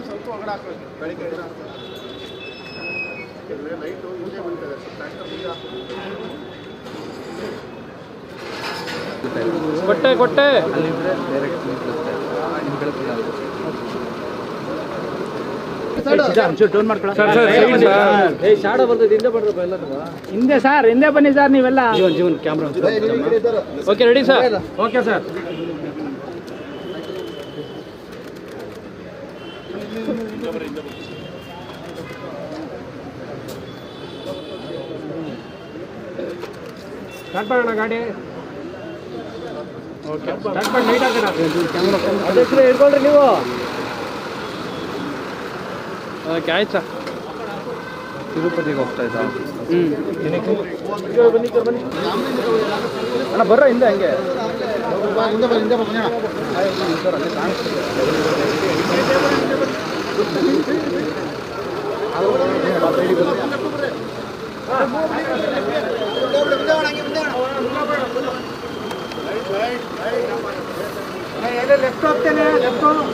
ಸ್ವಲ್ಪ ಒಳಗಡೆ ಹಾಕಬೇಕು ಬೆಳಿಗ್ಗೆ ಲೈಟು ಹಿಂದೆ ಬಂದಿದೆ ಟ್ರ್ಯಾಕ್ಟರ್ ಮುಂದೆ ಕೊಟ್ಟೆ ಕೊಟ್ಟೆ ಹಿಂದೆ ಸರ್ ಹಿಂದೆ ಬನ್ನಿ ಸರ್ ನೀವೆಲ್ಲ Jeevan camera okay ready sir okay sir start ಮಾಡೋಣ ಗಾಡಿ ಓಕೆ ಸ್ಟಾರ್ಟ್ ಮಾಡಿ ಲೈಟ್ ಹಾಕೋಣ ಅಧ್ಯಕ್ಷರೇ ಹಿಡ್ಕೊಳ್ರಿ ನೀವು ಓಕೆ ಆಯ್ತು ಸರ್ ತಿರುಪತಿಗೆ ಹೋಗ್ತಾ ಇದ್ದ ಬನ್ನಿ ಅಣ್ಣ ಬರ್ರ ಹಿಂದೆ ಹಂಗೆ ಹಿಂದೆ ಬನ್ನಿ ಲೆಫ್ಟ್ ಹೋಗ್ತೇನೆ ಲೆಫ್ಟ್ ಹೋಗ್ತಾನೆ